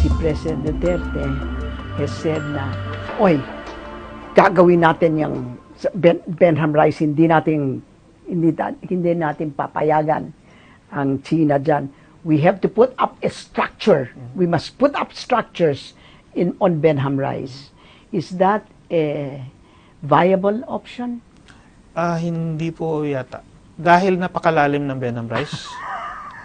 si President Duterte has said na, oy, gagawin natin yung Benham Rice, hindi natin papayagan ang China dyan. We have to put up a structure. We must put up structures on Benham Rice. Is that a viable option? Hindi po yata. Dahil napakalalim ng Benham Rice,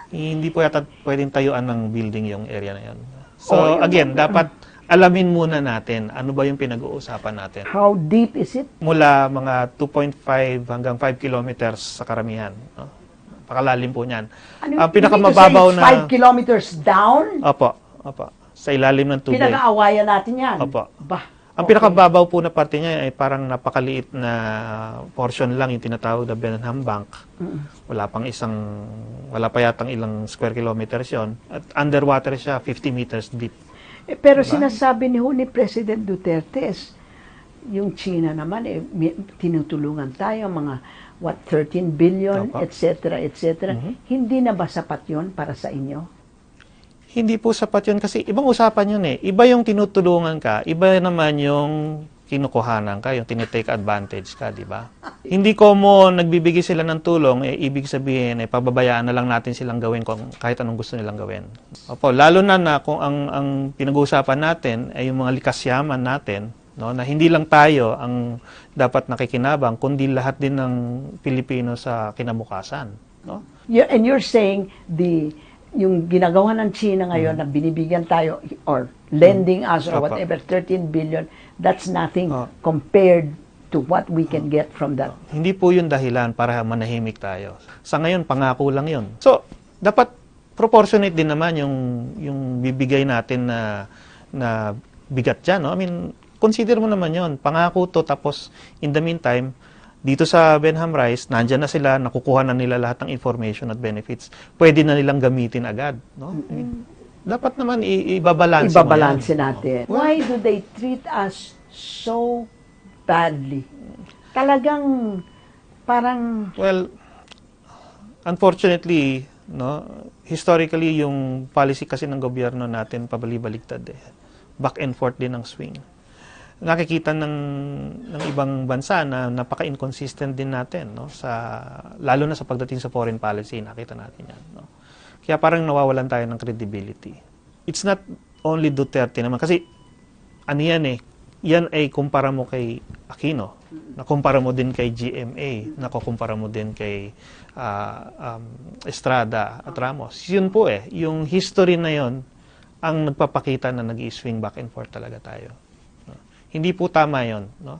hindi po yata pwedeng tayuan ng building yung area na yun. So, again, dapat alamin muna natin ano ba yung pinag-uusapan natin. How deep is it? Mula mga 2.5 hanggang 5 kilometers sa karamihan. No? Pakalalim po niyan. Ang pinakamababaw na 5 kilometers down? Opo. Sa ilalim ng tubig. Pinag-aawayan natin yan. Opo. Bah, ang pinakababaw po na parte niya ay parang napakaliit na portion lang yung tinatawag na Benham Bank. Wala pa yatang ilang square kilometers yon. At underwater siya 50 meters deep. Pero sinasabi ni President Duterte, yung China naman, tinutulungan tayo, mga 13 billion, etc., etc. Hindi na ba sapat yun para sa inyo? Hindi po sapat yun kasi ibang usapan yun eh. Iba yung tinutulungan ka, iba naman yung kinukuhanan ka, yung tinitake advantage ka, di ba? Hindi ko nagbibigay sila ng tulong, ibig sabihin, pababayaan na lang natin silang gawin kung kahit anong gusto nilang gawin. Opo, lalo na kung ang pinag-uusapan natin ay yung mga likas yaman natin, no, na hindi lang tayo ang dapat nakikinabang, kundi lahat din ng Pilipino sa kinabukasan. No? And you're saying yung ginagawa ng China ngayon na binibigyan tayo or lending us or whatever, 13 billion, that's nothing compared to what we can get from that. Hindi po yun dahilan para manahimik tayo. Sa ngayon, pangako lang yun. So, dapat proportionate din naman yung bibigay natin na bigat dyan. No? I mean, consider mo naman yun. Pangako to, tapos in the meantime, dito sa Benham Rice, nandyan na sila, nakukuha na nila lahat ng information at benefits. Pwede na nilang gamitin agad. No? Dapat naman ibabalanse natin. Why do they treat us so badly? Talagang parang... Well, unfortunately, no, historically, yung policy kasi ng gobyerno natin pabali-baligtad eh. Back and forth din ang swing. Nakikita ng ibang bansa na napaka-inconsistent din natin, no, lalo na sa pagdating sa foreign policy, nakita natin yan, no. Kaya parang nawawalan tayo ng credibility. It's not only Duterte naman kasi ano yan eh, yan ay kumpara mo kay Aquino, nakumpara mo din kay GMA, nakukumpara mo din kay Estrada at Ramos. Yun po eh, yung history na yon ang nagpapakita na nag-i-swing back and forth talaga tayo. Hindi po tama yon, no?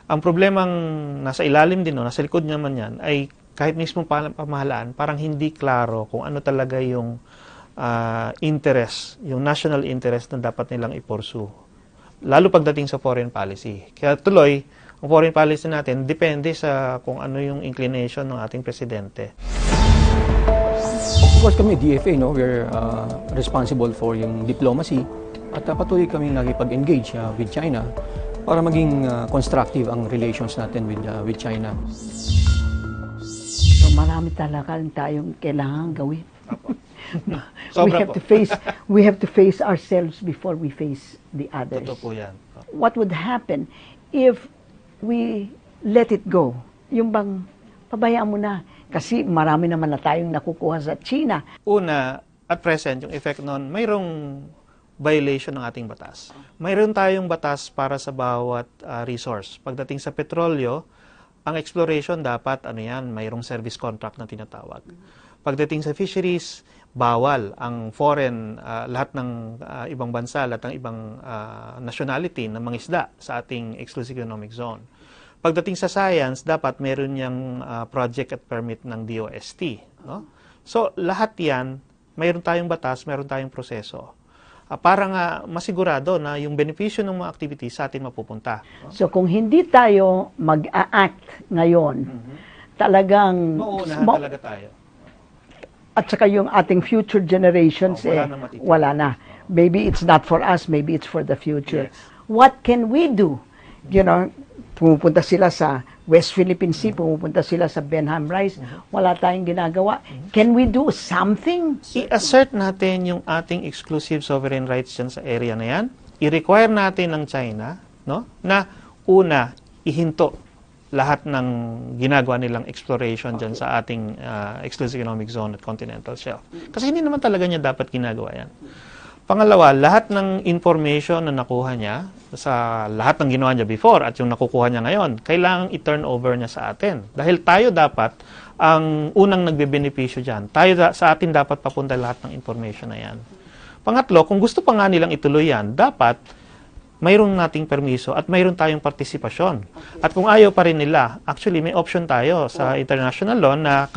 Ang problemang nasa ilalim din, no, nasa likod naman yan, ay kahit mismo pamahalaan, parang hindi klaro kung ano talaga yung interest, yung national interest na dapat nilang i-pursue. Lalo pagdating sa foreign policy. Kaya tuloy, ang foreign policy natin, depende sa kung ano yung inclination ng ating presidente. Of course kami, DFA, no, we're responsible for yung diplomacy. At patuloy kami nakipag-engage with China para maging constructive ang relations natin with China. So marami talaga tayong kailangan gawin. we have to face ourselves before we face the others. Totoo po yan. What would happen if we let it go? Yung bang pabayaan mo na kasi marami naman na tayong nakukuha sa China. Una, at present, yung effect nun, mayroong violation ng ating batas. Mayroon tayong batas para sa bawat resource. Pagdating sa petrolyo, ang exploration dapat, mayroong service contract na tinatawag. Pagdating sa fisheries, bawal ang foreign, lahat ng ibang bansa, lahat ng ibang nationality ng mga isda sa ating exclusive economic zone. Pagdating sa science, dapat meron niyang project at permit ng DOST. No? So, lahat yan, mayroon tayong batas, mayroon tayong proseso. Para nga masigurado na yung benepisyo ng mga activities sa atin mapupunta. So kung hindi tayo mag-a-act ngayon, talagang... Mauunahan talaga tayo. At saka yung ating future generations, wala na. Maybe it's not for us, maybe it's for the future. Yes. What can we do? You know, pumupunta sila sa West Philippine Sea, pumupunta sila sa Benham Rice, wala tayong ginagawa. Can we do something? I-assert natin yung ating exclusive sovereign rights dyan sa area na yan. I-require natin ng China, no, na una, ihinto lahat ng ginagawa nilang exploration dyan sa ating exclusive economic zone at continental shelf. Kasi hindi naman talaga niya dapat ginagawa yan. Pangalawa, lahat ng information na nakuha niya sa lahat ng ginawa niya before at yung nakukuha niya ngayon, kailangang i-turn over niya sa atin. Dahil tayo dapat ang unang nagbebenepisyo dyan. Sa atin dapat papunta lahat ng information na yan. Pangatlo, kung gusto pa nga nilang ituloy yan, dapat mayroon nating permiso at mayroon tayong partisipasyon. At kung ayaw pa rin nila, actually may option tayo sa international law na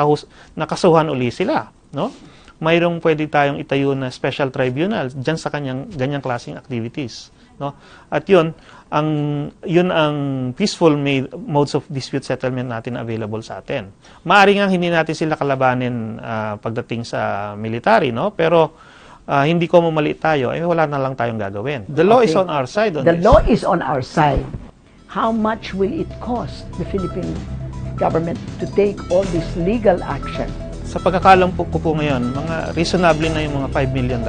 kasuhan uli sila, no? Mayroong pwede tayong itayo na special tribunal diyan sa ganyang klaseng activities, no? At yun ang peaceful modes of dispute settlement natin available sa atin. Maaari nga hindi natin sila kalabanin pagdating sa military, no? Pero hindi ko mamali tayo, wala na lang tayong gagawin. The law is on our side on The this. law is on our side. How much will it cost the Philippine government to take all this legal action? Sa pagkakalam ko po ngayon, mga reasonably na yung mga $5 million.